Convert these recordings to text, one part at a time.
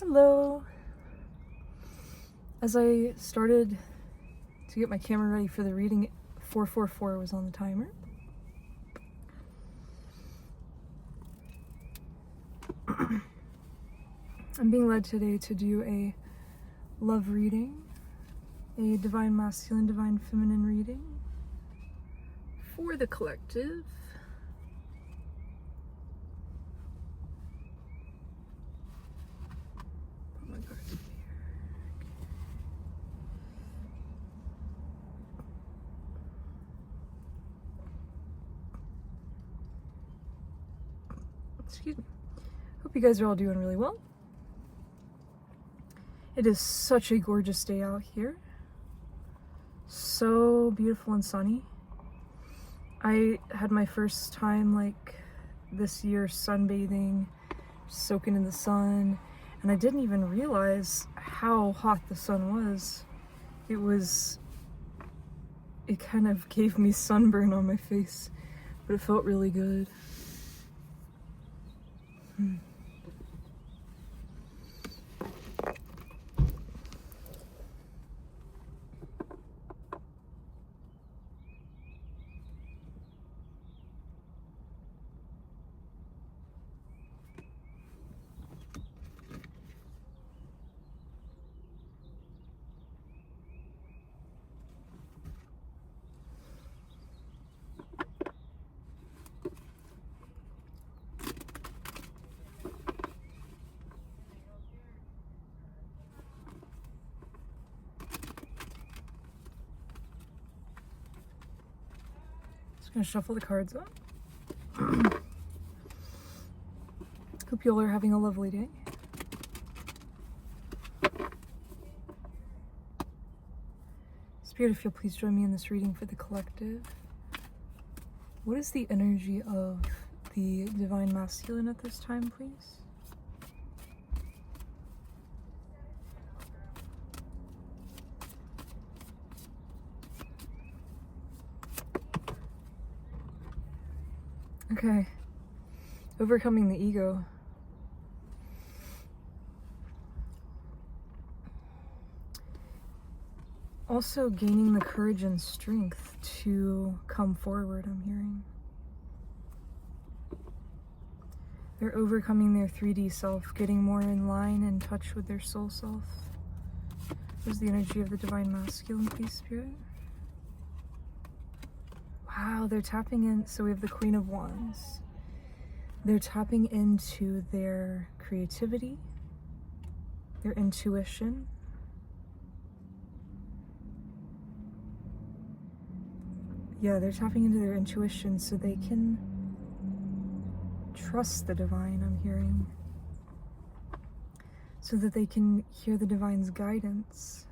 Hello. As I started to get my camera ready for the reading, 444 was on the timer. I'm being led today to do a love reading, a divine masculine, divine feminine reading for the collective. Put my cards in here. Excuse me. Hope you guys are all doing really well. It is such a gorgeous day out here. So beautiful and sunny. I had my first time this year sunbathing, soaking in the sun, and I didn't even realize how hot the sun was. It kind of gave me sunburn on my face, but it felt really good. Just gonna shuffle the cards up. Hope you all are having a lovely day. Spirit, if you'll please join me in this reading for the collective. What is the energy of the divine masculine at this time, please? Okay, overcoming the ego. Also gaining the courage and strength to come forward, I'm hearing. They're overcoming their 3D self, getting more in line and touch with their soul self. There's the energy of the divine masculine, please, Spirit. Wow, they're tapping in. So we have the Queen of Wands. They're tapping into their creativity, their intuition. Yeah, they're tapping into their intuition so they can trust the divine, I'm hearing. So that they can hear the divine's guidance.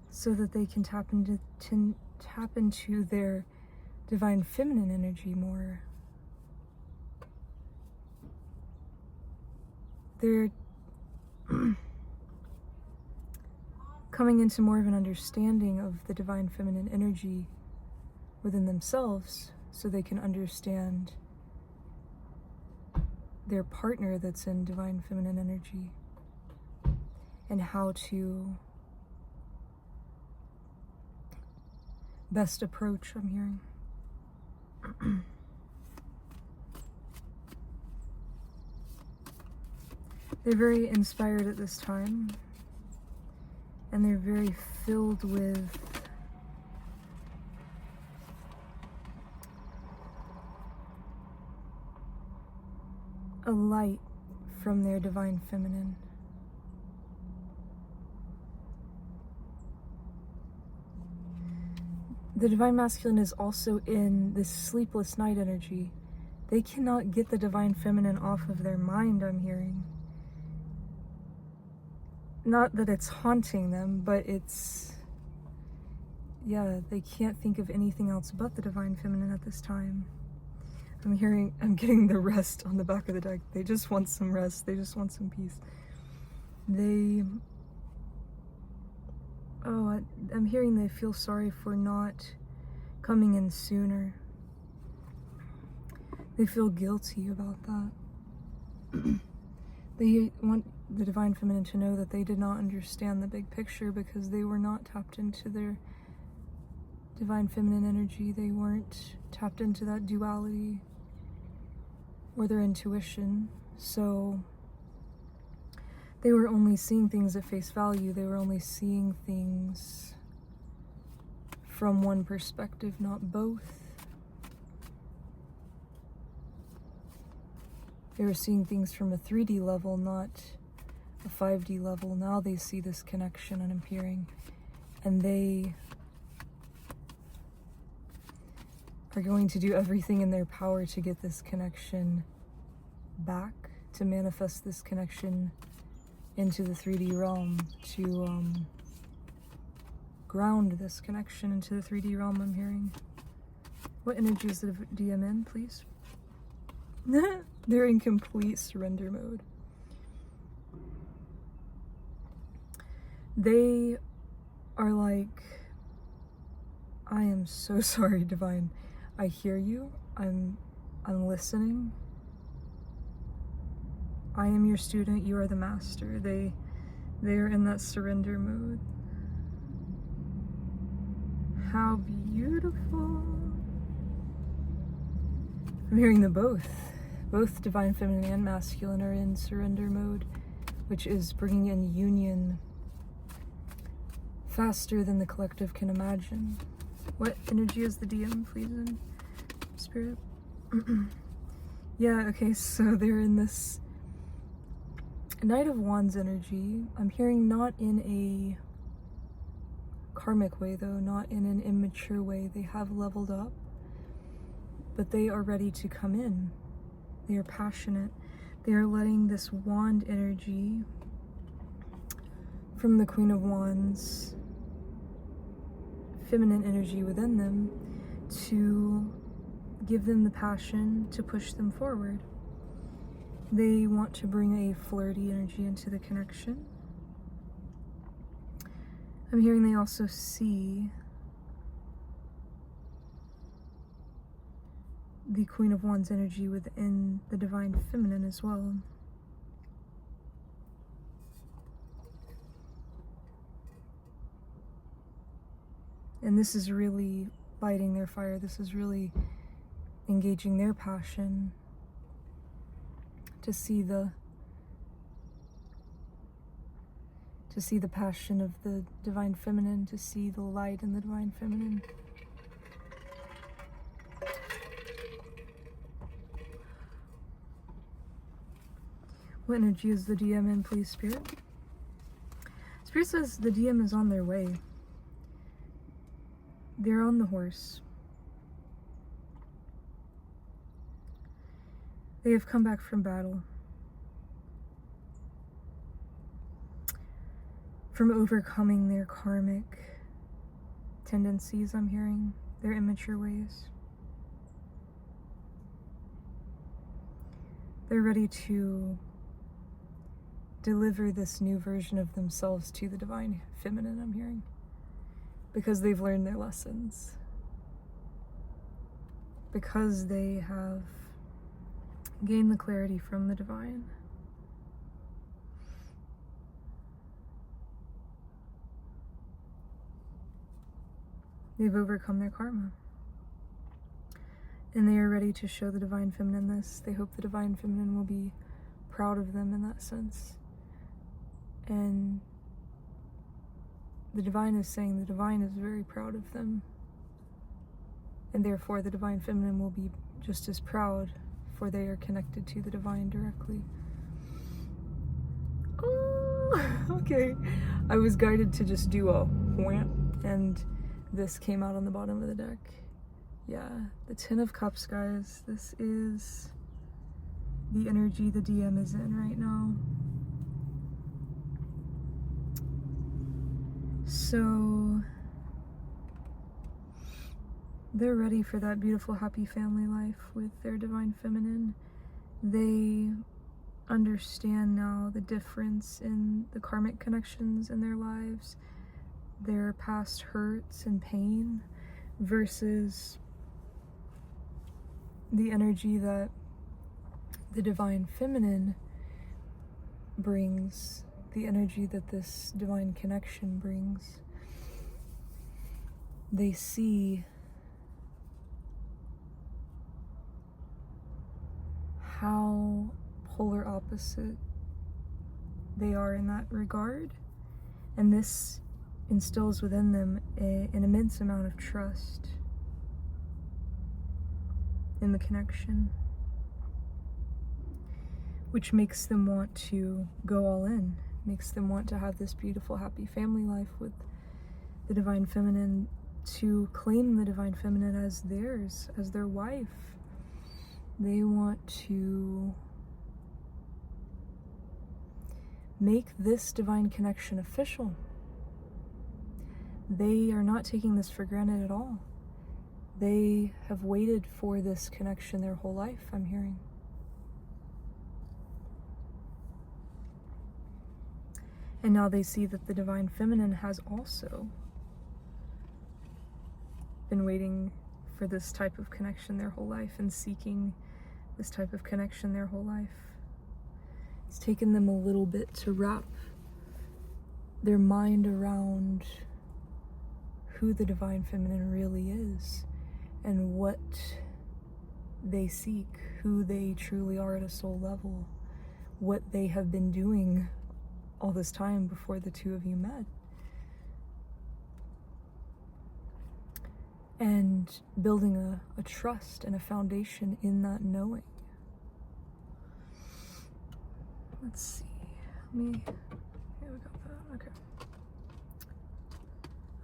So that they can tap into their divine feminine energy more. They're coming into more of an understanding of the divine feminine energy within themselves so they can understand their partner that's in divine feminine energy and how to best approach, I'm hearing. They're very inspired at this time, and they're very filled with a light from their divine feminine. The divine masculine is also in this sleepless night energy. They cannot get the divine feminine off of their mind, I'm hearing. Not that it's haunting them, but they can't think of anything else but the divine feminine at this time. I'm getting the rest on the back of the deck. They just want some rest. They just want some peace. I'm hearing they feel sorry for not coming in sooner. They feel guilty about that. They want the Divine Feminine to know that they did not understand the big picture because they were not tapped into their Divine Feminine energy. They weren't tapped into that duality or their intuition. So they were only seeing things at face value. They were only seeing things from one perspective, not both. They were seeing things from a 3D level, not a 5D level. Now they see this connection, and I'm hearing, and they are going to do everything in their power to get this connection back, to manifest this connection into the 3D realm, to ground this connection into the 3D realm, I'm hearing. What energy is the DM in, please? They're in complete surrender mode. They are like, I am so sorry, Divine. I hear you. I'm listening. I am your student. You are the master. They are in that surrender mode. How beautiful. I'm hearing them both. Both Divine Feminine and Masculine are in surrender mode, which is bringing in union faster than the collective can imagine. What energy is the DM, please, in Spirit? Yeah, okay, so they're in this Knight of Wands energy. I'm hearing not in a karmic way, though, not in an immature way. They have leveled up, but they are ready to come in. They are passionate. They are letting this wand energy from the Queen of Wands, feminine energy within them, to give them the passion to push them forward. They want to bring a flirty energy into the connection. I'm hearing they also see the Queen of Wands energy within the Divine Feminine as well. And this is really lighting their fire. This is really engaging their passion to see the passion of the Divine Feminine, to see the light in the Divine Feminine. What energy is the DM in, please, Spirit? Spirit says the DM is on their way. They're on the horse. They have come back from battle. From overcoming their karmic tendencies, I'm hearing, their immature ways. They're ready to deliver this new version of themselves to the Divine Feminine, I'm hearing, because they've learned their lessons, because they have gained the clarity from the Divine. They've overcome their karma, and they are ready to show the Divine Feminine this. They hope the Divine Feminine will be proud of them in that sense. And the Divine is saying the Divine is very proud of them, and therefore the Divine Feminine will be just as proud, for they are connected to the Divine directly. Oh, okay. I was guided to just do a whamp, and this came out on the bottom of the deck. Yeah, the Ten of Cups, guys. This is the energy the DM is in right now. So they're ready for that beautiful, happy family life with their Divine Feminine. They understand now the difference in the karmic connections in their lives, their past hurts and pain, versus the energy that the Divine Feminine brings, the energy that this divine connection brings. They see how polar opposite they are in that regard, and this instills within them an immense amount of trust in the connection, which makes them want to go all in, makes them want to have this beautiful, happy family life with the Divine Feminine, to claim the Divine Feminine as theirs, as their wife. They want to make this divine connection official. They are not taking this for granted at all. They have waited for this connection their whole life, I'm hearing. And now they see that the Divine Feminine has also been waiting for this type of connection their whole life and seeking this type of connection their whole life. It's taken them a little bit to wrap their mind around who the Divine Feminine really is and what they seek, who they truly are at a soul level, what they have been doing all this time before the two of you met. And building a trust and a foundation in that knowing. Let's see. Yeah, we got that. Okay.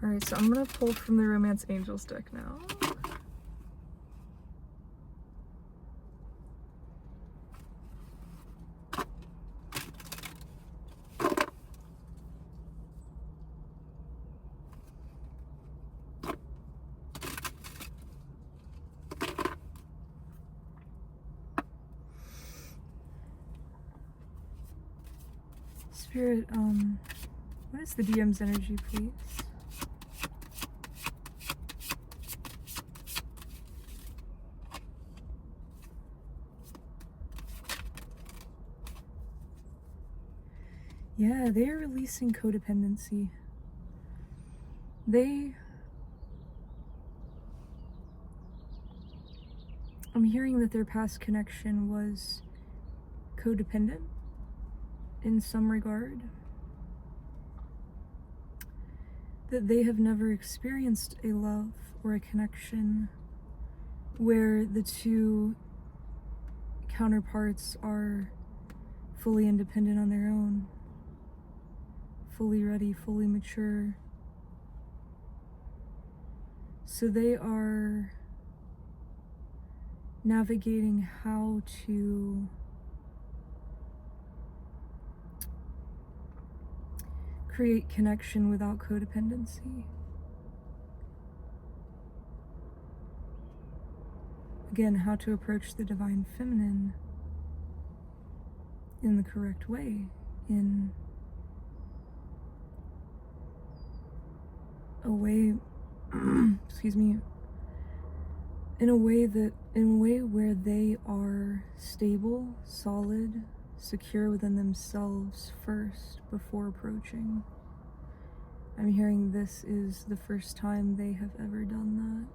Alright, so I'm gonna pull from the Romance Angels deck now. Spirit, what is the DM's energy, please? Yeah, they are releasing codependency. I'm hearing that their past connection was codependent in some regard, that they have never experienced a love or a connection where the two counterparts are fully independent on their own, fully ready, fully mature. So they are navigating how to create connection without codependency. Again, how to approach the Divine Feminine in the correct way, in a way, excuse me, in a way where they are stable, solid, secure within themselves first before approaching. I'm hearing this is the first time they have ever done that.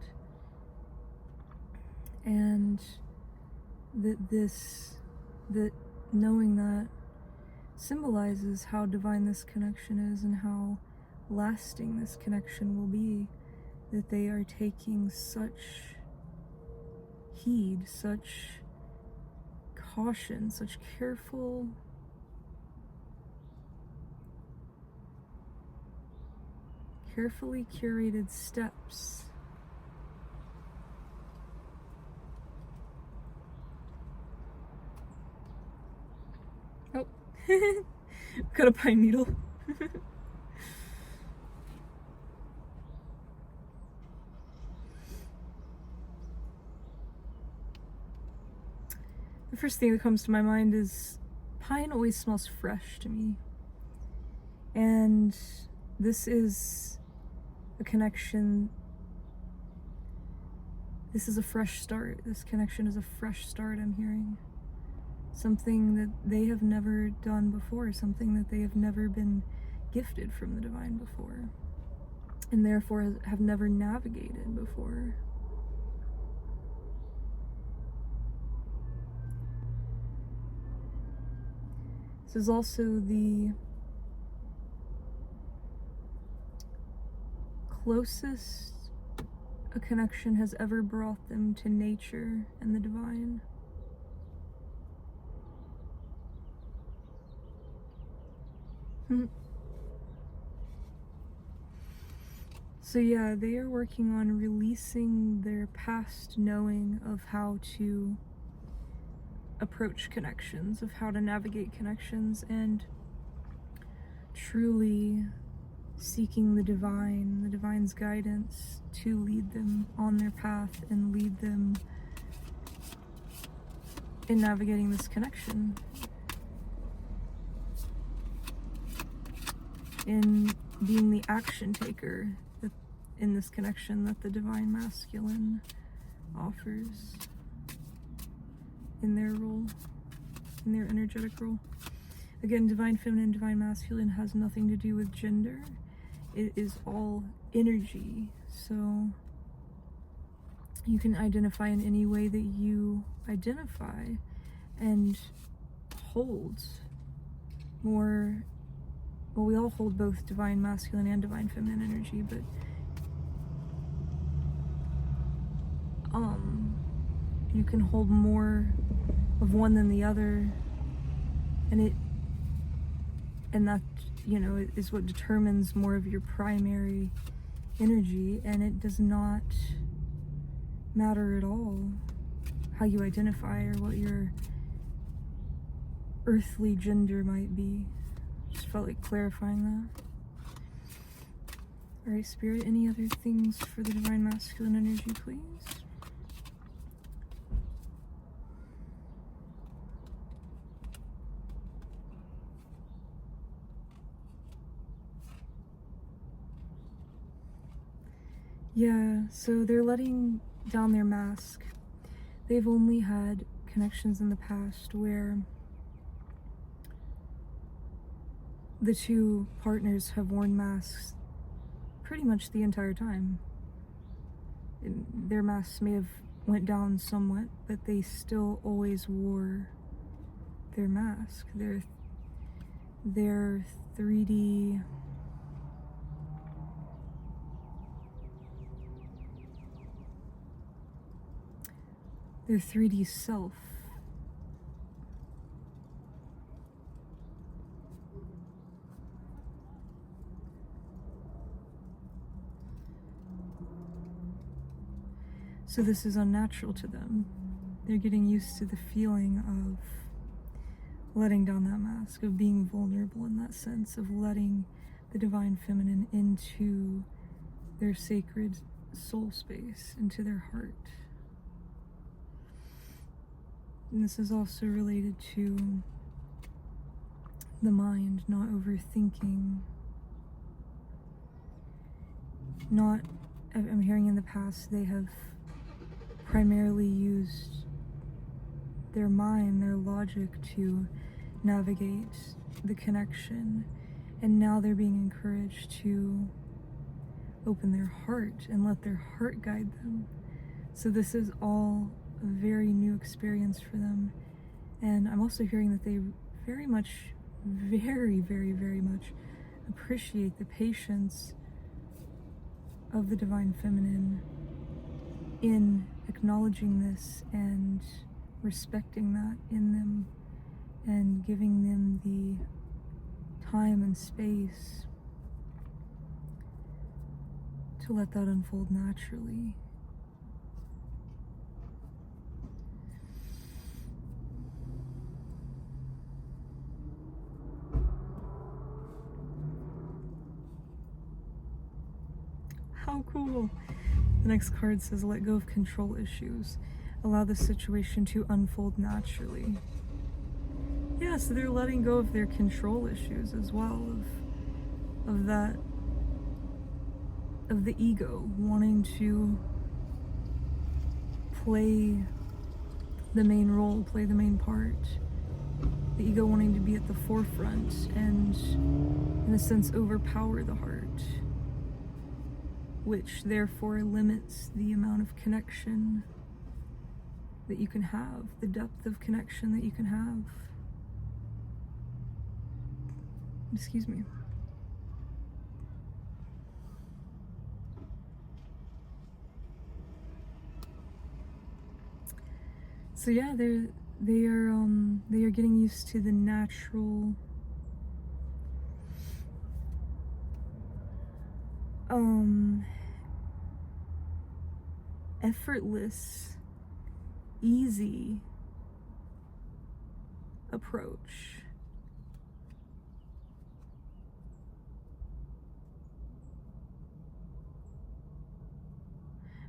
And that knowing that symbolizes how divine this connection is and how lasting this connection will be, that they are taking such heed, such caution, such carefully curated steps got a pine needle. The first thing that comes to my mind is pine always smells fresh to me. And this is a connection. This is a fresh start. This connection is a fresh start, I'm hearing. something that they have never done before, something that they have never been gifted from the divine before, and therefore have never navigated before. This is also the closest a connection has ever brought them to nature and the divine. So yeah, they are working on releasing their past knowing of how to approach connections, of how to navigate connections, and truly seeking the divine's guidance to lead them on their path and lead them in navigating this connection, in being the action taker in this connection that the divine masculine offers in their role, in their energetic role. Again, divine feminine, divine masculine has nothing to do with gender. It is all energy. So you can identify in any way that you identify and hold more. Well, we all hold both divine masculine and divine feminine energy, but you can hold more of one than the other, and that, you know, is what determines more of your primary energy, and it does not matter at all how you identify or what your earthly gender might be. Just felt like clarifying that. Alright, Spirit, any other things for the divine masculine energy, please? Yeah, so they're letting down their mask. They've only had connections in the past where the two partners have worn masks pretty much the entire time. Their masks may have went down somewhat, but they still always wore their mask. Their 3D their 3D self. So this is unnatural to them. They're getting used to the feeling of letting down that mask, of being vulnerable in that sense, of letting the divine feminine into their sacred soul space, into their heart. And this is also related to the mind, not overthinking, I'm hearing in the past they have primarily used their mind, their logic to navigate the connection, and now they're being encouraged to open their heart and let their heart guide them. So this is all a very new experience for them, and I'm also hearing that they very much appreciate the patience of the divine feminine in acknowledging this and respecting that in them and giving them the time and space to let that unfold naturally. How cool. The next card says, let go of control issues. Allow the situation to unfold naturally. Yeah, so they're letting go of their control issues as well, of the ego wanting to play the main role, play the main part the ego wanting to be at the forefront and, in a sense, overpower the heart, which therefore limits the amount of connection that you can have, the depth of connection that you can have. Excuse me. So yeah, they are getting used to the natural effortless, easy approach.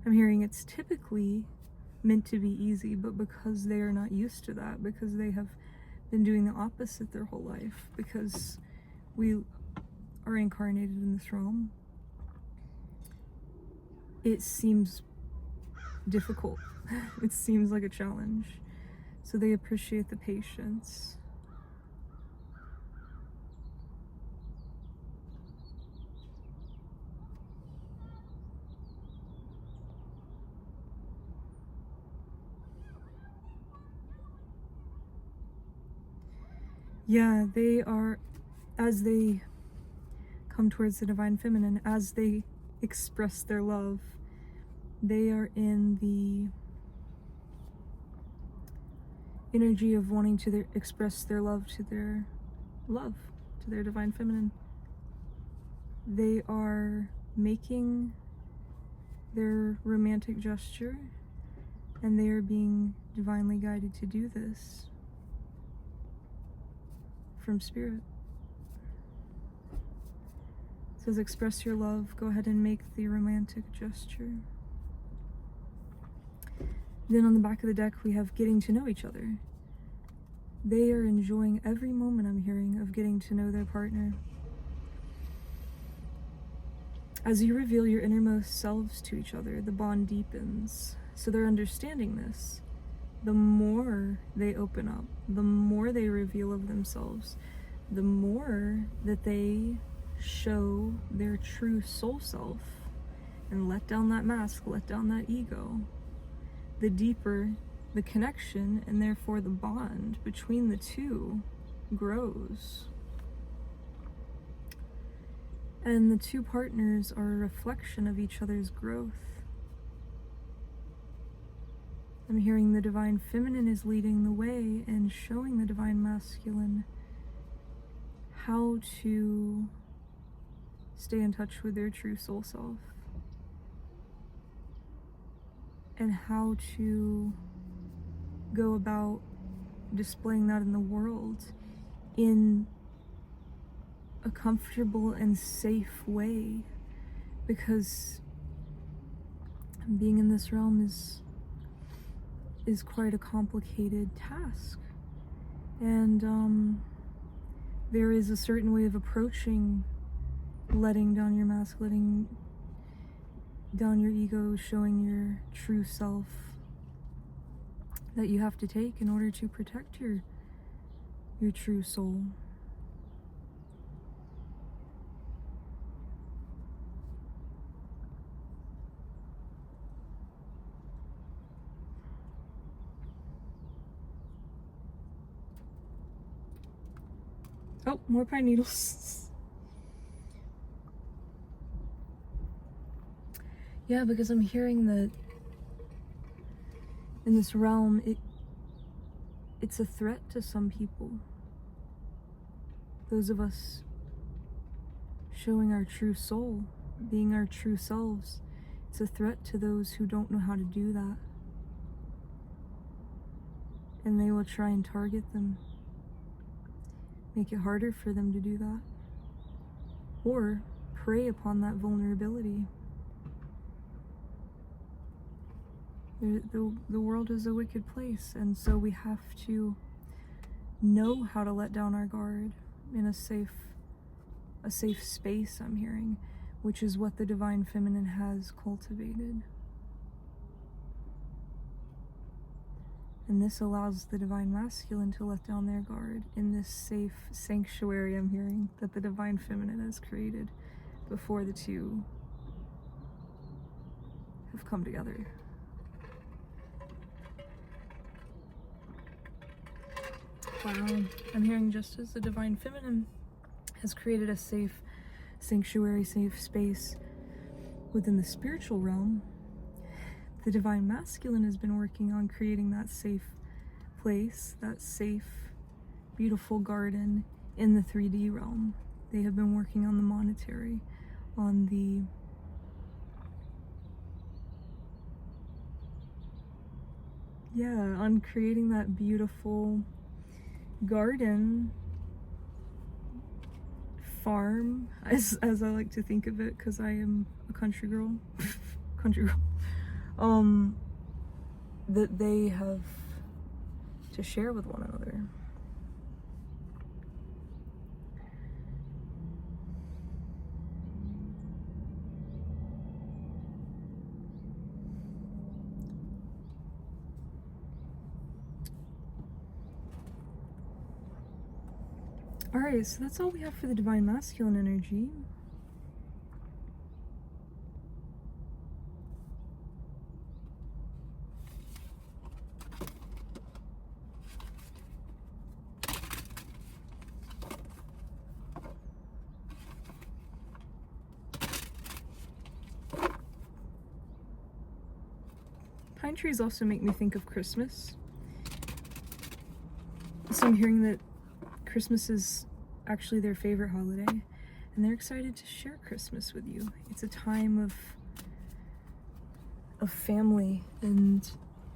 I'm hearing it's typically meant to be easy, but because they are not used to that, because they have been doing the opposite their whole life, because we are incarnated in this realm, it seems difficult. It seems like a challenge. So they appreciate the patience. Yeah, they are, as they come towards the Divine Feminine, as they express their love, they are in the energy of wanting to express their love to their Divine Feminine. They are making their romantic gesture, and they are being divinely guided to do this from Spirit. It says, express your love, go ahead and make the romantic gesture. Then on the back of the deck, we have getting to know each other. They are enjoying every moment, I'm hearing, of getting to know their partner. As you reveal your innermost selves to each other, the bond deepens. So they're understanding this. The more they open up, the more they reveal of themselves, the more that they show their true soul self and let down that mask, let down that ego, the deeper the connection, and therefore the bond between the two grows. And the two partners are a reflection of each other's growth. I'm hearing the Divine Feminine is leading the way and showing the Divine Masculine how to stay in touch with their true soul self, and how to go about displaying that in the world in a comfortable and safe way, because being in this realm is quite a complicated task, and there is a certain way of approaching letting down your mask, letting down your ego, showing your true self, that you have to take in order to protect your true soul. Oh, more pine needles. Yeah, because I'm hearing that in this realm, it's a threat to some people. Those of us showing our true soul, being our true selves, it's a threat to those who don't know how to do that. And they will try and target them, make it harder for them to do that, or prey upon that vulnerability. The world is a wicked place, and so we have to know how to let down our guard in a safe space, I'm hearing, which is what the Divine Feminine has cultivated. And this allows the Divine Masculine to let down their guard in this safe sanctuary, I'm hearing, that the Divine Feminine has created before the two have come together. Wow. I'm hearing just as the Divine Feminine has created a safe sanctuary, safe space within the spiritual realm, the Divine Masculine has been working on creating that safe place, that safe, beautiful garden in the 3D realm. They have been working on the monetary, on the on creating that beautiful garden farm, as I like to think of it, because I am a country girl. That they have to share with one another. Alright, so that's all we have for the Divine Masculine energy. Pine trees also make me think of Christmas. So I'm hearing that Christmas is actually their favorite holiday, and they're excited to share Christmas with you. It's a time of family, and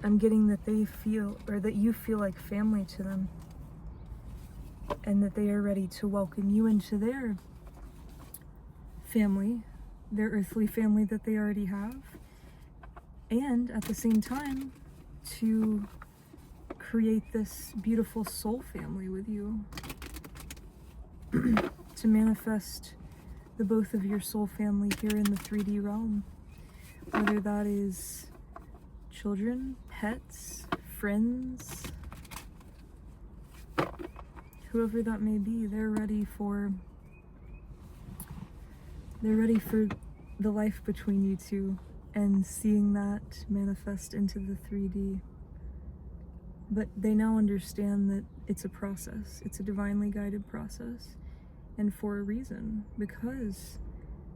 I'm getting that they feel, or that you feel like family to them, and that they are ready to welcome you into their family, their earthly family that they already have, and at the same time to create this beautiful soul family with you, to manifest the both of your soul family here in the 3D realm, whether that is children, pets, friends, whoever that may be. They're ready for the life between you two, and seeing that manifest into the 3D. But they now understand that it's a process. It's a divinely guided process, and for a reason, because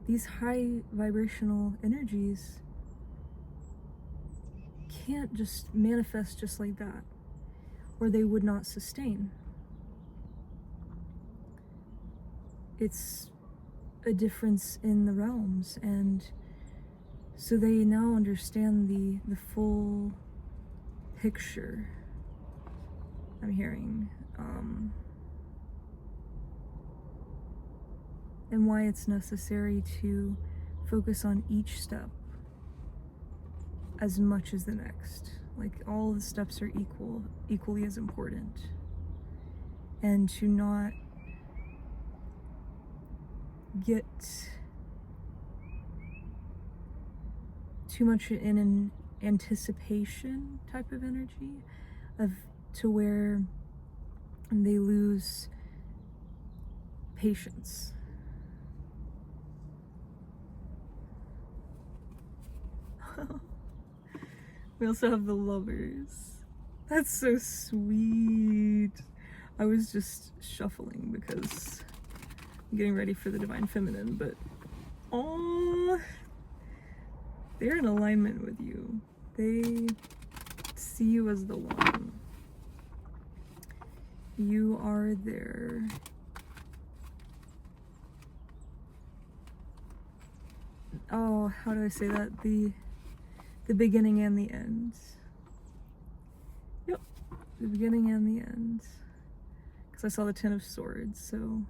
these high vibrational energies can't just manifest just like that, or they would not sustain. It's a difference in the realms, and so they now understand the full picture, I'm hearing, and why it's necessary to focus on each step as much as the next. Like, all the steps are equally as important, and to not get too much in an anticipation type of energy, to where they lose patience. We also have the Lovers. That's so sweet. I was just shuffling because I'm getting ready for the Divine Feminine, but oh, they're in alignment with you. They see you as the one. You are there. Oh, how do I say that? The beginning and the end. Yep, the beginning and the end. Because I saw the Ten of Swords, so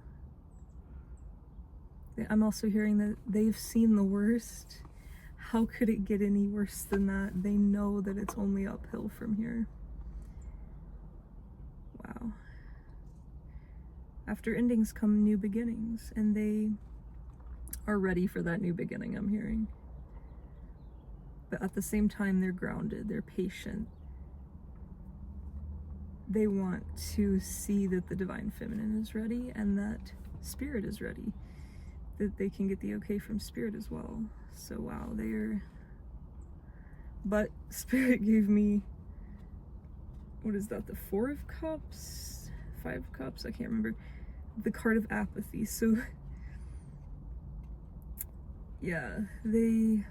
I'm also hearing that they've seen the worst. How could it get any worse than that? They know that it's only uphill from here. Wow. After endings come new beginnings, and they are ready for that new beginning, I'm hearing. But at the same time, they're grounded, they're patient. they want to see that the Divine Feminine is ready and that Spirit is ready, that they can get the okay from Spirit as well. So wow, but Spirit gave me, what is that, the Four of Cups? Five of Cups? I can't remember. The card of apathy. So yeah, they,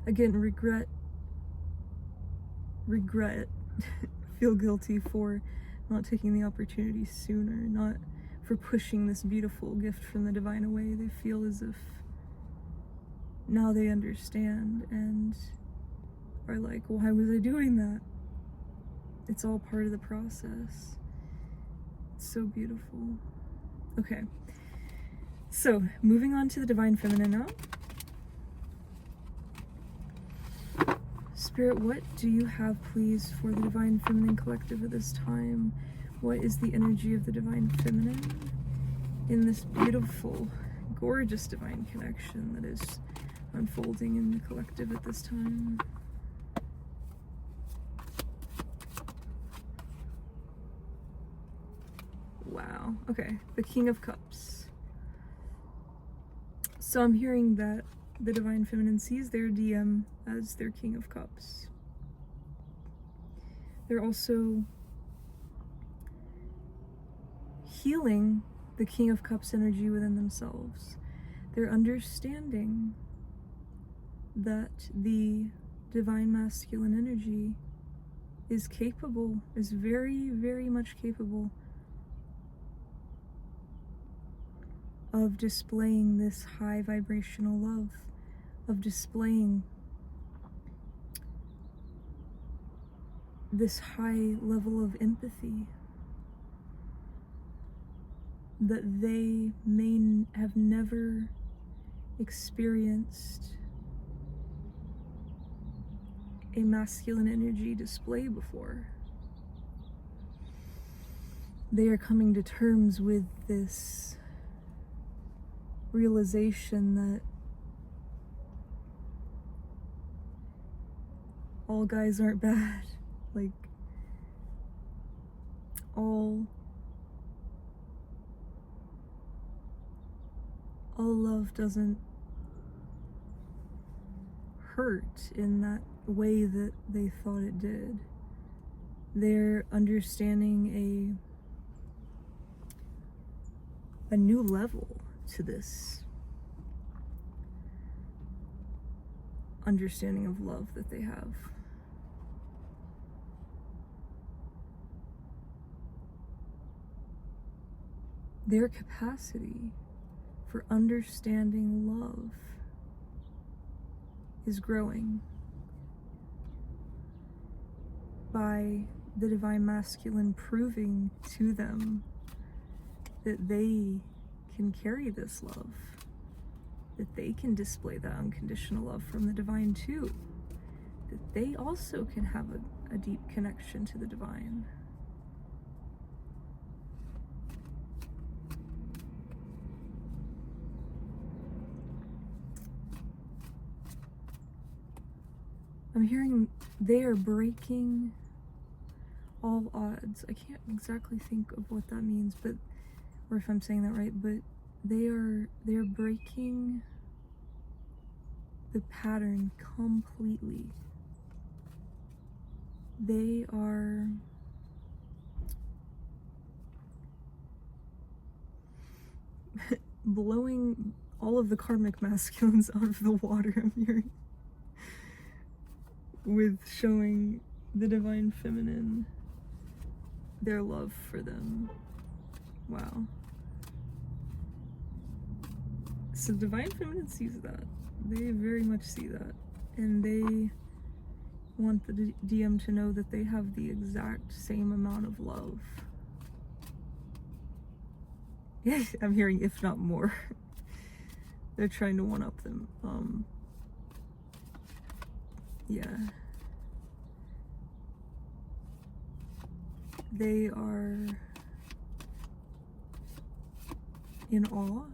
again, regret, feel guilty for not taking the opportunity sooner, not for pushing this beautiful gift from the divine away. They feel as if now they understand and are like, why was I doing that? It's all part of the process. It's so beautiful. Okay, so moving on to the Divine Feminine now. Spirit, what do you have, please, for the Divine Feminine Collective at this time? What is the energy of the Divine Feminine in this beautiful, gorgeous divine connection that is unfolding in the collective at this time? Wow. Okay, the King of Cups. So I'm hearing that the Divine Feminine sees their DM as their King of Cups. They're also healing the King of Cups energy within themselves. They're understanding that the Divine Masculine energy is capable, is very, very much capable of displaying this high vibrational love, of displaying this high level of empathy that they may have never experienced a masculine energy display before. They are coming to terms with this realization that all guys aren't bad. Like, all love doesn't hurt in that way that they thought it did. They're understanding a new level to this understanding of love that they have. Their capacity for understanding love is growing by the Divine Masculine proving to them that they can carry this love, that they can display that unconditional love from the divine too, that they also can have a deep connection to the divine. I'm hearing they are breaking all odds. I can't exactly think of what that means, but, or if I'm saying that right, but they are breaking the pattern completely. They are blowing all of the karmic masculines out of the water, I'm hearing, with showing the Divine Feminine their love for them. Wow. So Divine Feminine sees that. They very much see that. And they want the DM to know that they have the exact same amount of love. Yeah, I'm hearing if not more. They're trying to one-up them. Yeah. They are in awe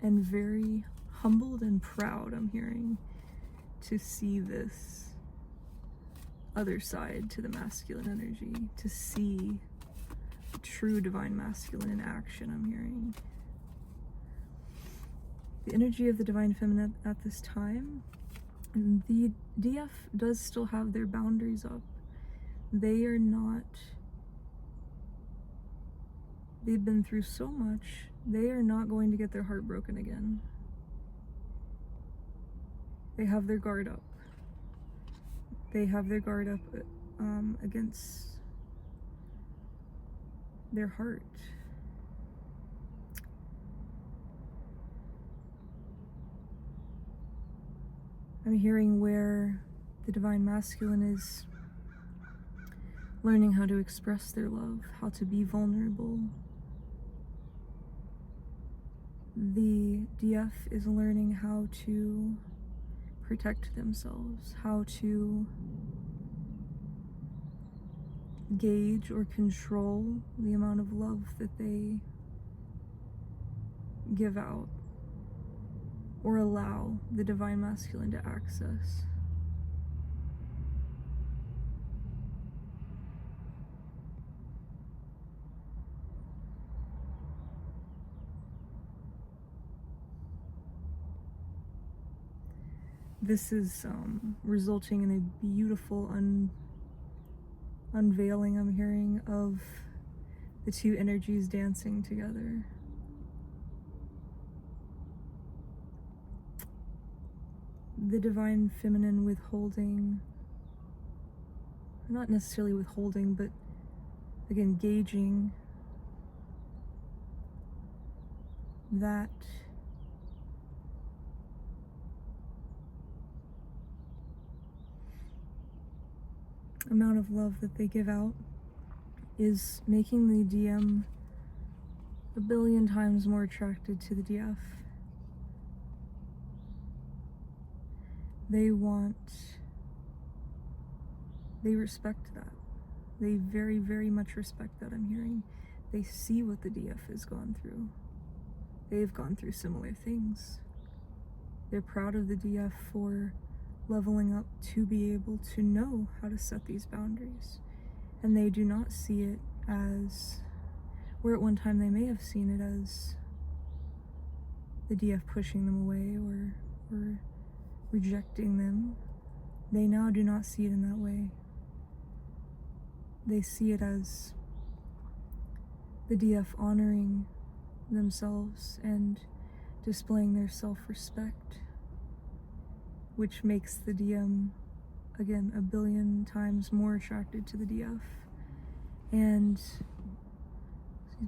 and very humbled and proud, I'm hearing, to see this other side to the masculine energy, to see true divine masculine in action, I'm hearing. The energy of the divine feminine at this time, the DF does still have their boundaries up. They are not, they've been through so much, they are not going to get their heart broken again. They have their guard up. They have their guard up against their heart. I'm hearing where the divine masculine is learning how to express their love, how to be vulnerable. The DF is learning how to protect themselves, how to gauge or control the amount of love that they give out or allow the divine masculine to access. This is resulting in a beautiful unveiling, I'm hearing, of the two energies dancing together. The divine feminine withholding, not necessarily withholding, but again, gauging that amount of love that they give out is making the DM a billion times more attracted to the DF. They respect that. They very, very much respect that, I'm hearing. They see what the DF has gone through. They've gone through similar things. They're proud of the DF for leveling up to be able to know how to set these boundaries. And they do not see it as, where at one time they may have seen it as the DF pushing them away or rejecting them. They now do not see it in that way. They see it as the DF honoring themselves and displaying their self-respect, which makes the DM, again, a billion times more attracted to the DF and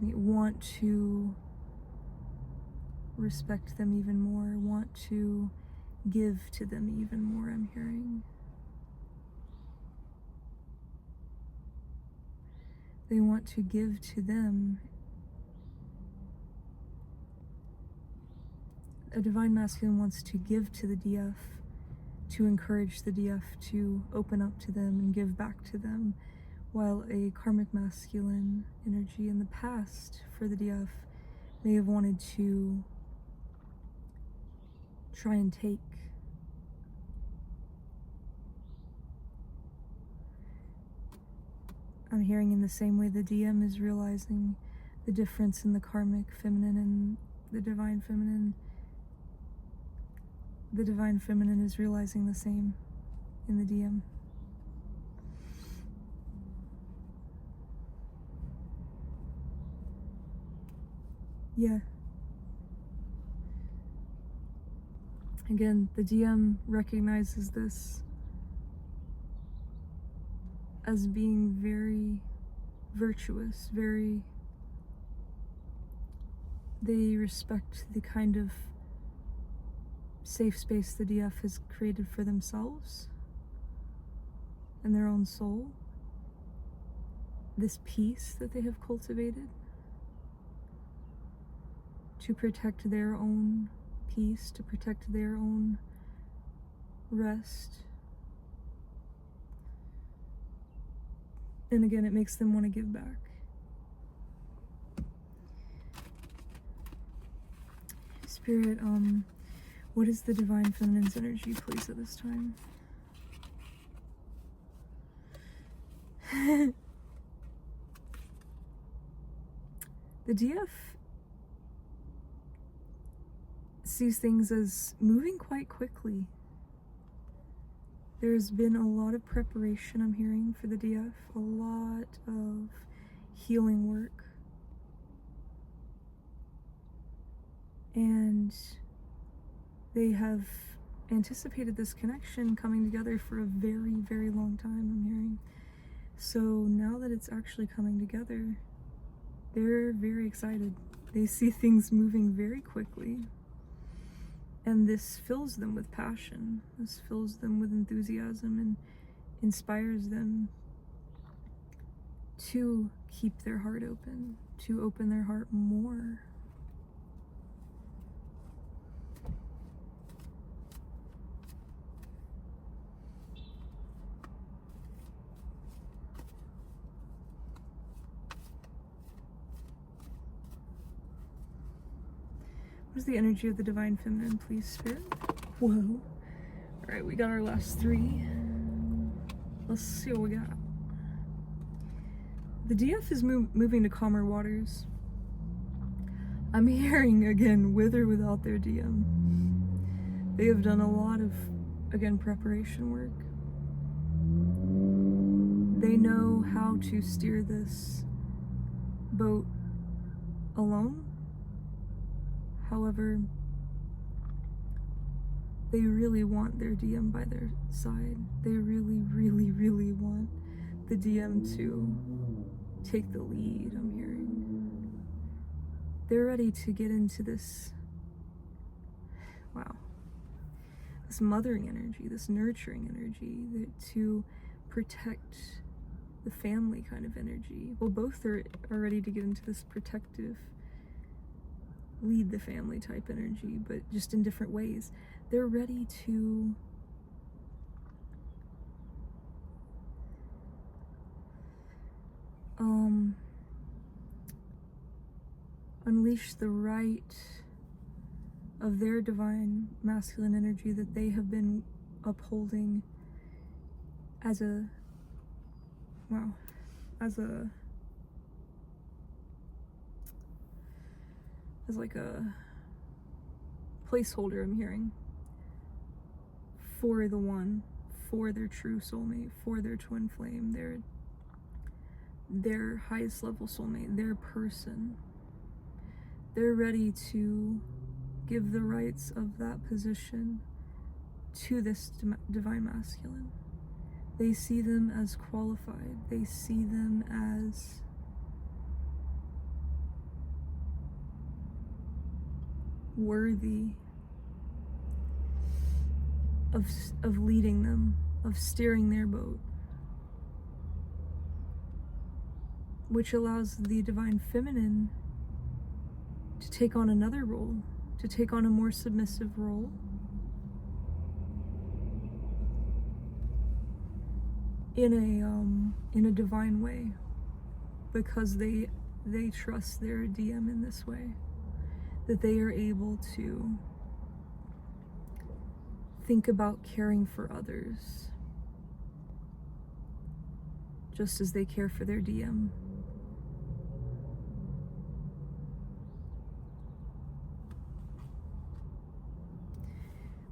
want to respect them even more, want to give to them even more, I'm hearing. They want to give to them. A divine masculine wants to give to the DF, to encourage the DF to open up to them and give back to them, while a karmic masculine energy in the past for the DF may have wanted to try and take. I'm hearing in the same way the DM is realizing the difference in the karmic feminine and the divine feminine. The divine feminine is realizing the same in the DM. Yeah. Again, the DM recognizes this as being very virtuous, they respect the kind of safe space the DF has created for themselves and their own soul, this peace that they have cultivated to protect their own peace, to protect their own rest. And again, it makes them want to give back. Spirit, what is the divine feminine's energy, please, at this time? The DF sees things as moving quite quickly. There's been a lot of preparation, I'm hearing, for the DF, a lot of healing work. And they have anticipated this connection coming together for a very, very long time, I'm hearing. So now that it's actually coming together, they're very excited. They see things moving very quickly. And this fills them with passion. This fills them with enthusiasm and inspires them to keep their heart open, to open their heart more. What is the energy of the Divine Feminine, please, Spirit? Whoa. Alright, we got our last 3. Let's see what we got. The DF is moving to calmer waters. I'm hearing, again, with or without their DM. They have done a lot of, again, preparation work. They know how to steer this boat alone. However, they really want their DM by their side. They really, really, really want the DM to take the lead, I'm hearing. They're ready to get into this, wow, this mothering energy, this nurturing energy, to protect the family kind of energy. Well, both are ready to get into this protective, lead the family type energy, but just in different ways. They're ready to unleash the right of their divine masculine energy that they have been upholding as a, wow, as like a placeholder, I'm hearing, for the one, for their true soulmate, for their twin flame, their highest level soulmate, their person. They're ready to give the rights of that position to this divine masculine. They see them as qualified. They see them as worthy of leading them, of steering their boat, which allows the divine feminine to take on another role, to take on a more submissive role, in a divine way, because they trust their DM in this way, that they are able to think about caring for others just as they care for their DM.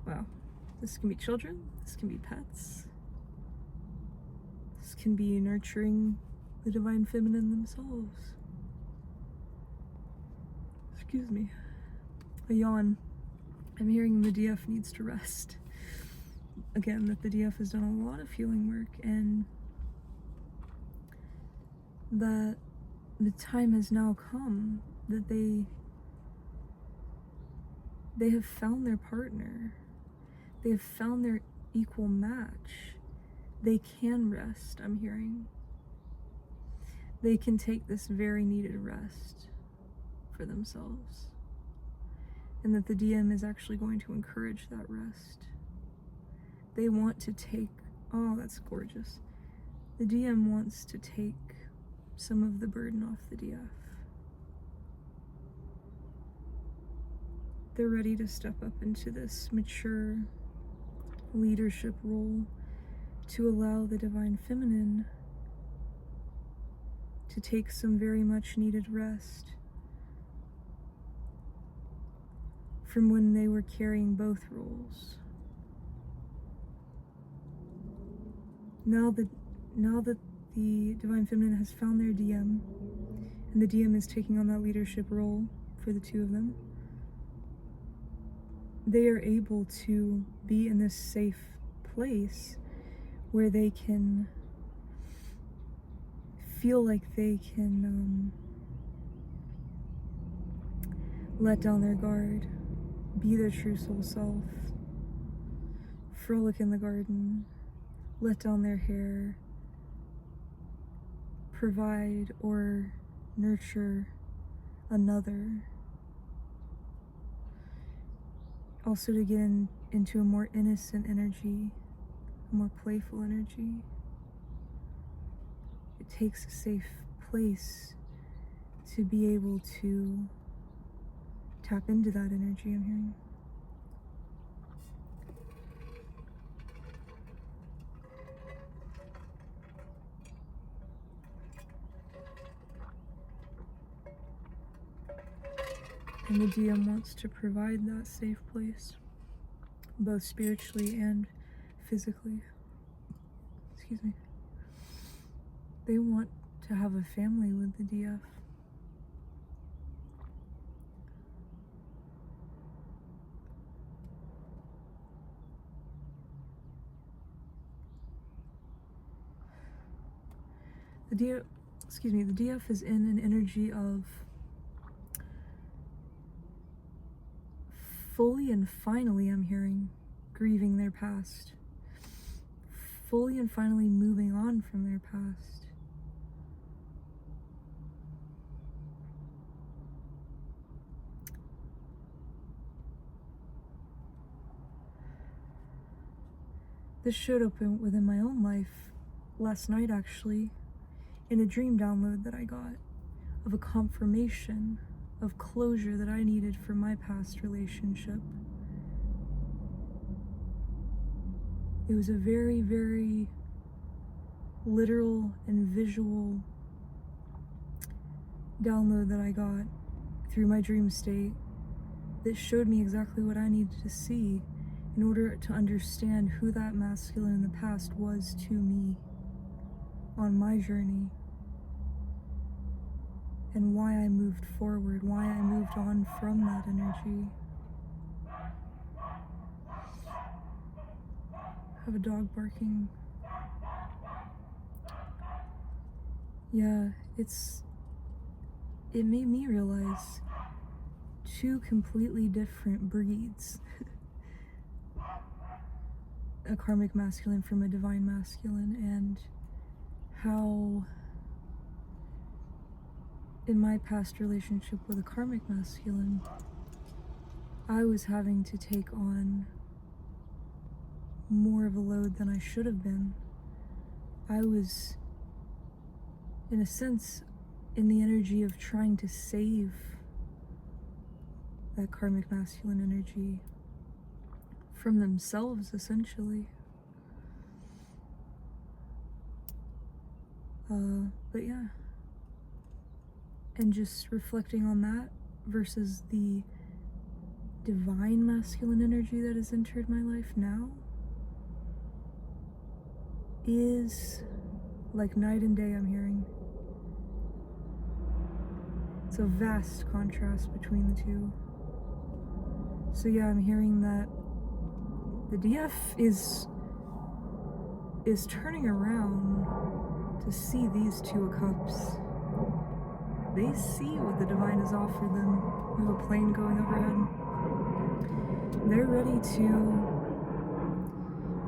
Wow, this can be children, this can be pets, this can be nurturing the divine feminine themselves. Excuse me, a yawn. I'm hearing the DF needs to rest. Again, that the DF has done a lot of healing work, and that the time has now come that they have found their partner. They have found their equal match. They can rest, I'm hearing. They can take this very needed rest for themselves. And that the DM is actually going to encourage that rest. They want to take, oh, that's gorgeous. The DM wants to take some of the burden off the DF. They're ready to step up into this mature leadership role to allow the divine feminine to take some very much needed rest from when they were carrying both roles. Now that the Divine Feminine has found their DM, and the DM is taking on that leadership role for the two of them, they are able to be in this safe place where they can feel like they can let down their guard, be their true soul self, frolic in the garden, let down their hair, provide or nurture another. Also to get into a more innocent energy, a more playful energy. It takes a safe place to be able to tap into that energy, I'm hearing. And the DM wants to provide that safe place, both spiritually and physically. Excuse me. They want to have a family with the DF. The DF is in an energy of fully and finally, I'm hearing, grieving their past. Fully and finally moving on from their past. This showed up within my own life last night, actually, in a dream download that I got of a confirmation of closure that I needed for my past relationship. It was a very, very literal and visual download that I got through my dream state that showed me exactly what I needed to see in order to understand who that masculine in the past was to me on my journey, and why I moved forward, why I moved on from that energy. I have a dog barking. Yeah, it made me realize two completely different breeds. A karmic masculine from a divine masculine, and how in my past relationship with a karmic masculine, I was having to take on more of a load than I should have been. I was, in a sense, in the energy of trying to save that karmic masculine energy from themselves, essentially. But yeah. And just reflecting on that versus the divine masculine energy that has entered my life now is like night and day, I'm hearing. It's a vast contrast between the two. So yeah, I'm hearing that the DF is turning around to see these Two of Cups. They see what the divine has offered them. We have a plane going overhead. They're ready to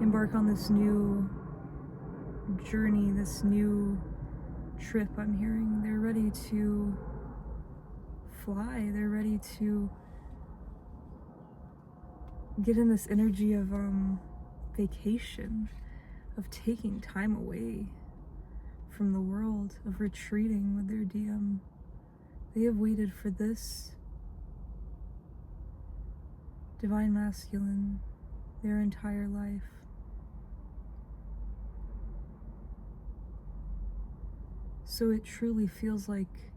embark on this new journey, this new trip, I'm hearing. They're ready to fly. They're ready to get in this energy of vacation, of taking time away from the world, of retreating with their DM. They have waited for this divine masculine their entire life. So it truly feels like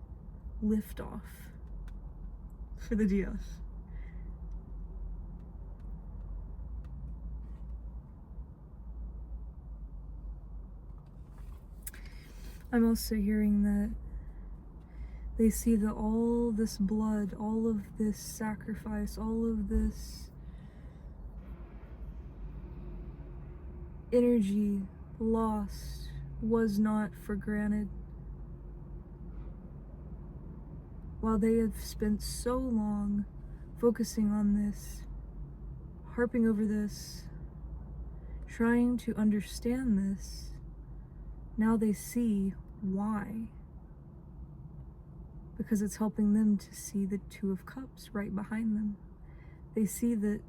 liftoff for the DF. I'm also hearing that they see that all this blood, all of this sacrifice, all of this energy lost was not for granted. While they have spent so long focusing on this, harping over this, trying to understand this, now they see why. Because it's helping them to see the Two of Cups right behind them. They see that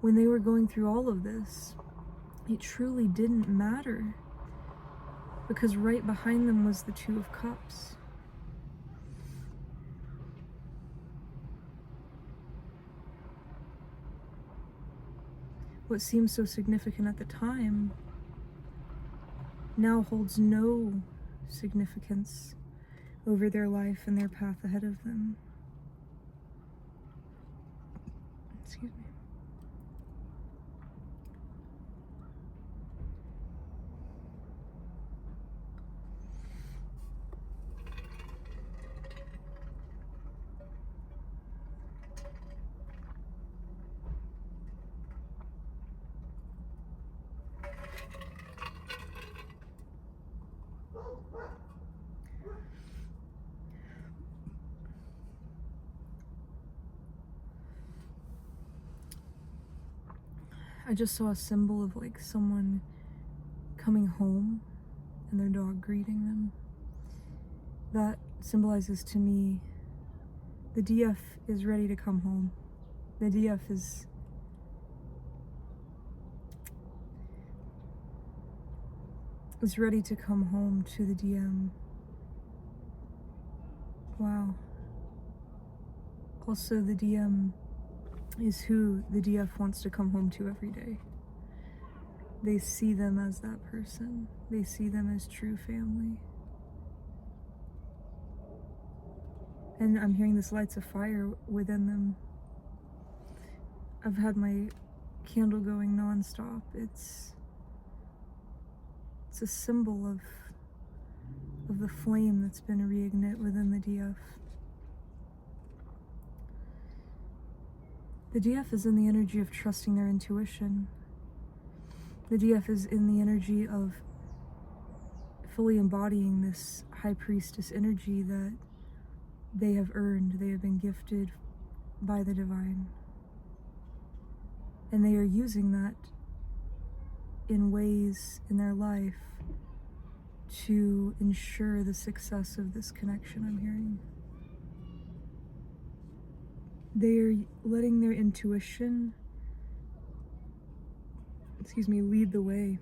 when they were going through all of this, it truly didn't matter, because right behind them was the Two of Cups. What seemed so significant at the time now holds no significance over their life and their path ahead of them. Excuse me. I just saw a symbol of like someone coming home and their dog greeting them. That symbolizes to me the DF is ready to come home. The DF is ready to come home to the DM. Wow. Also, the DM is who the DF wants to come home to every day. They see them as that person. They see them as true family. And I'm hearing this lights a fire within them. I've had my candle going nonstop. It's a symbol of the flame that's been reignited within the DF. The DF is in the energy of trusting their intuition. The DF is in the energy of fully embodying this high priestess energy that they have earned, they have been gifted by the divine. And they are using that in ways in their life to ensure the success of this connection I'm hearing. They are letting their intuition, lead the way.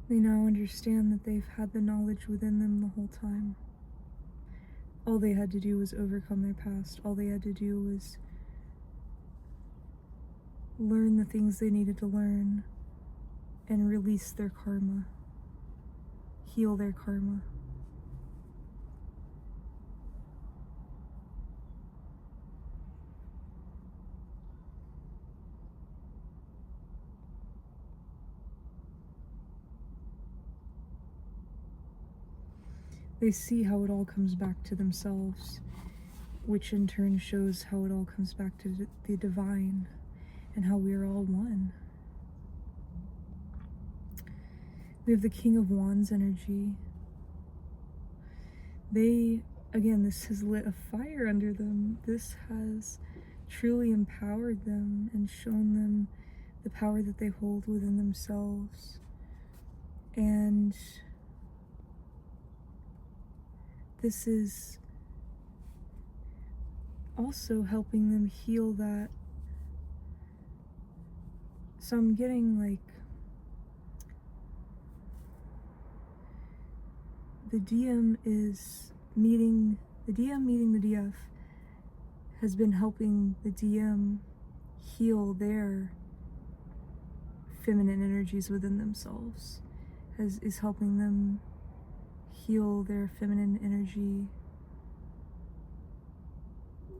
They now understand that they've had the knowledge within them the whole time. All they had to do was overcome their past. All they had to do was learn the things they needed to learn and release their karma, heal their karma. They see how it all comes back to themselves, which in turn shows how it all comes back to the divine and how we are all one. We have the King of Wands energy. This has lit a fire under them. This has truly empowered them and shown them the power that they hold within themselves. And this is also helping them heal that. So I'm getting like the DM meeting the DF has been helping the DM heal their feminine energies within themselves, is helping them heal their feminine energy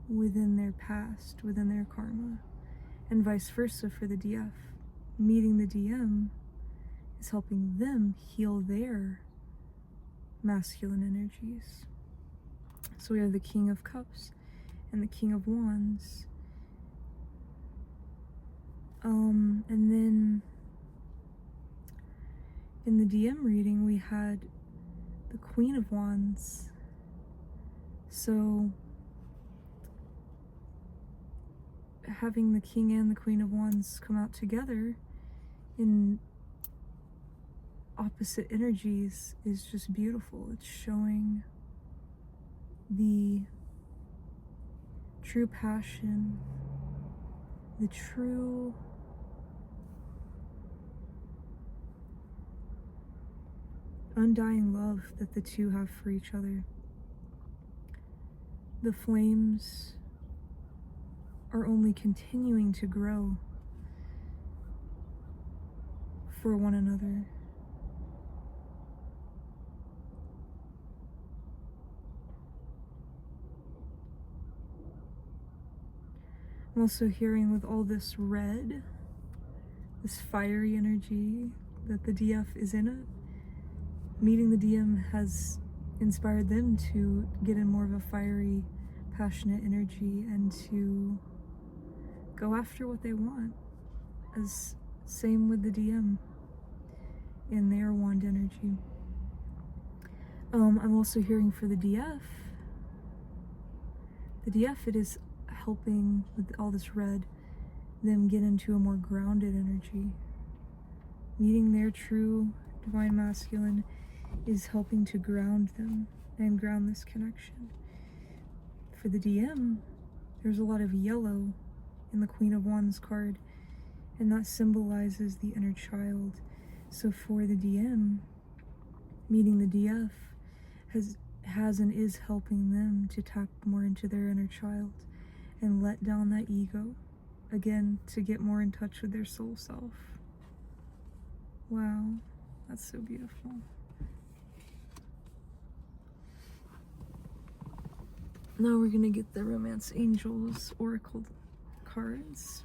within their past, within their karma, and vice versa for the DF. Meeting the DM is helping them heal their masculine energies. So we have the King of Cups and the King of Wands. And then in the DM reading, we had the Queen of Wands. So having the King and the Queen of Wands come out together in opposite energies is just beautiful. It's showing the true passion, the true undying love that the two have for each other. The flames are only continuing to grow for one another. I'm also hearing with all this red, this fiery energy that the DF is in it, meeting the DM has inspired them to get in more of a fiery, passionate energy and to go after what they want. As same with the DM in their wand energy. I'm also hearing for the DF. The DF, it is helping with all this red, them get into a more grounded energy. Meeting their true divine masculine is helping to ground them and ground this connection. For the DM, there's a lot of yellow in the Queen of Wands card, and that symbolizes the inner child. So for the DM, meeting the DF has and is helping them to tap more into their inner child and let down that ego, again, to get more in touch with their soul self. Wow, that's so beautiful. Now we're gonna get the Romance Angels Oracle cards.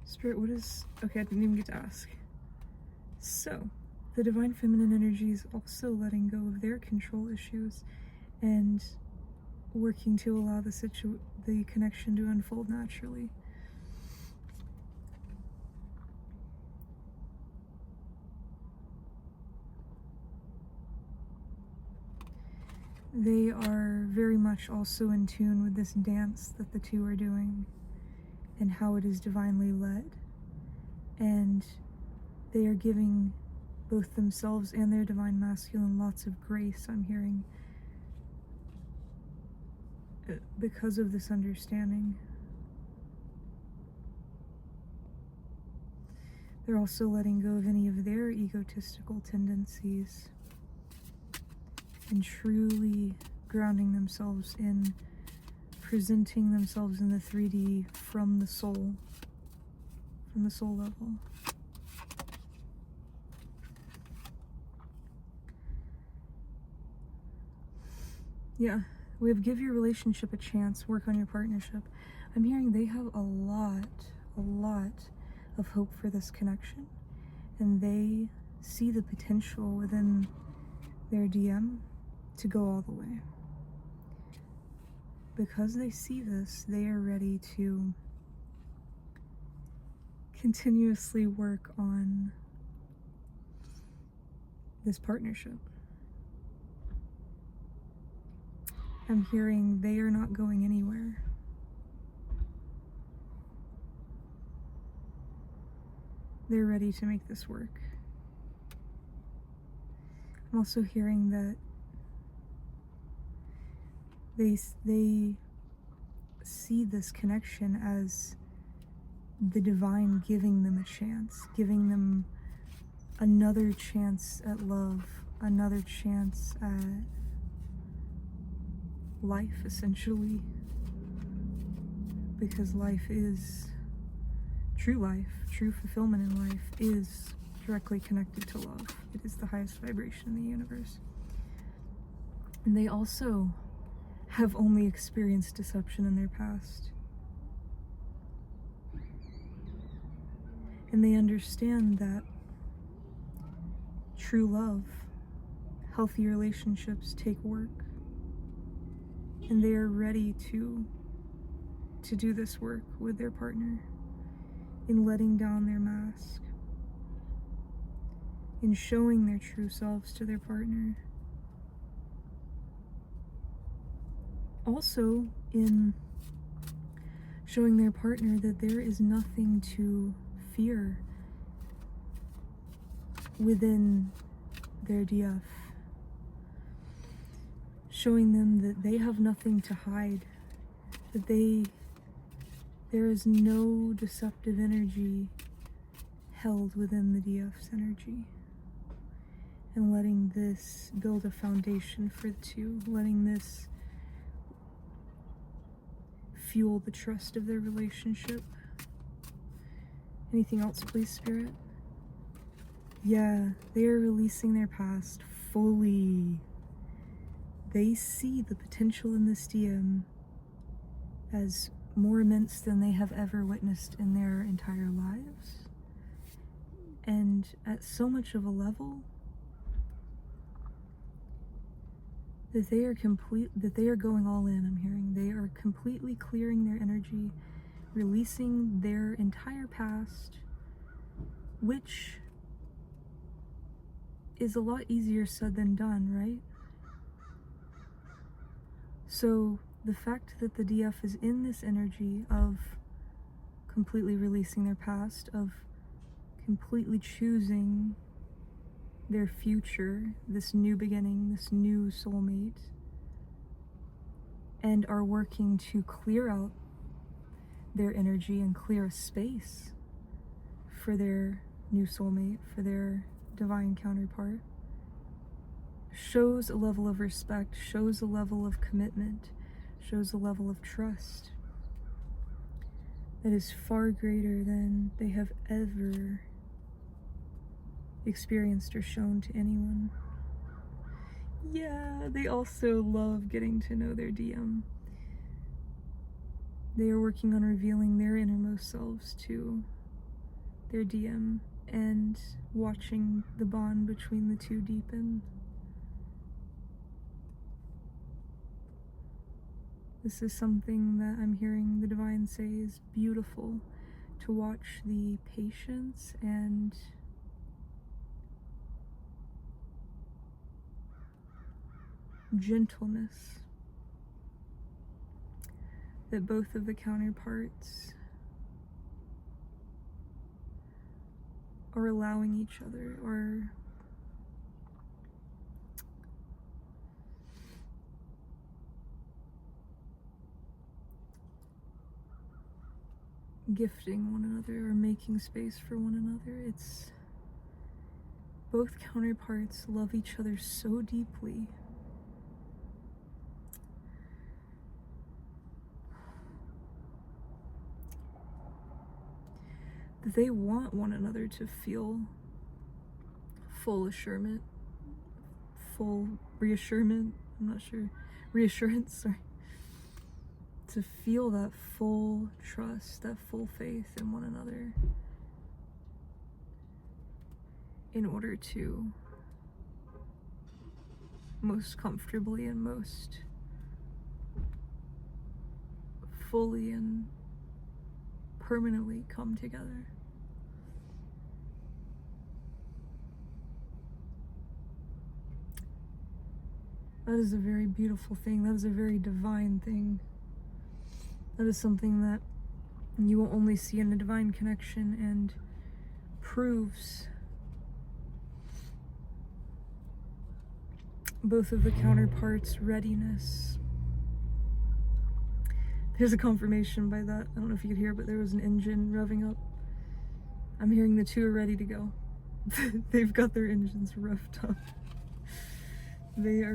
Spirit, what is... Okay, I didn't even get to ask. So, the Divine Feminine energy is also letting go of their control issues and working to allow the connection to unfold naturally. They are very much also in tune with this dance that the two are doing and how it is divinely led. And they are giving both themselves and their divine masculine lots of grace, I'm hearing, because of this understanding. They're also letting go of any of their egotistical tendencies and truly grounding themselves in presenting themselves in the 3D from the soul level. Yeah, we have give your relationship a chance, work on your partnership. I'm hearing they have a lot of hope for this connection, and they see the potential within their DM to go all the way. Because they see this, they are ready to continuously work on this partnership. I'm hearing they are not going anywhere. They're ready to make this work. I'm also hearing that they see this connection as the divine giving them a chance, giving them another chance at love, another chance at life, essentially, because life is true fulfillment in life is directly connected to love. It is the highest vibration in the universe. And they also have only experienced deception in their past. And they understand that true love, healthy relationships take work. And they are ready to do this work with their partner, in letting down their mask, in showing their true selves to their partner. Also, in showing their partner that there is nothing to fear within their DF. Showing them that they have nothing to hide, that there is no deceptive energy held within the DF's energy. And letting this build a foundation for the two, letting this fuel the trust of their relationship. Anything else, please, Spirit? Yeah, they are releasing their past fully. They see the potential in this DM as more immense than they have ever witnessed in their entire lives. And at so much of a level that they are going all in, I'm hearing. They are completely clearing their energy, releasing their entire past, which is a lot easier said than done, right? So the fact that the DF is in this energy of completely releasing their past, of completely choosing their future, this new beginning, this new soulmate, and are working to clear out their energy and clear a space for their new soulmate, for their divine counterpart, shows a level of respect, shows a level of commitment, shows a level of trust that is far greater than they have ever experienced or shown to anyone. Yeah, they also love getting to know their DM. They are working on revealing their innermost selves to their DM and watching the bond between the two deepen. This is something that I'm hearing the Divine say is beautiful, to watch the patience and gentleness that both of the counterparts are allowing each other, or gifting one another, or making space for one another. It's both counterparts love each other so deeply that they want one another to feel full assurance, full reassurance, I'm not sure, reassurance, sorry. To feel that full trust, that full faith in one another, in order to most comfortably and most fully and permanently come together. That is a very beautiful thing. That is a very divine thing. That is something that you will only see in a divine connection, and proves both of the counterparts' readiness. There's a confirmation by that. I don't know if you could hear, but there was an engine revving up. I'm hearing the two are ready to go. they've got their engines revved up. They are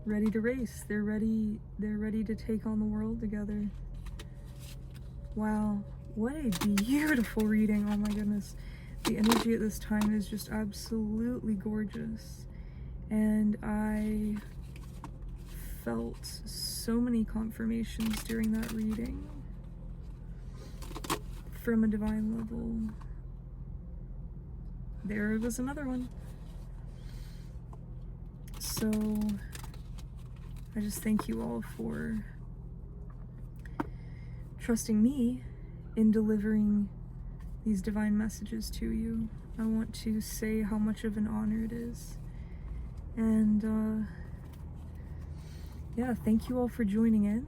ready to race. They're ready to take on the world together. Wow, what a beautiful reading. Oh my goodness. The energy at this time is just absolutely gorgeous. And I felt so many confirmations during that reading from a divine level. There was another one. So I just thank you all for trusting me in delivering these divine messages to you. I want to say how much of an honor it is. And yeah, thank you all for joining in.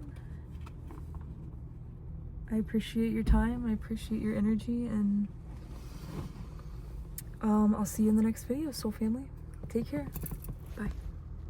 I appreciate your time, I appreciate your energy, and I'll see you in the next video, soul family. Take care.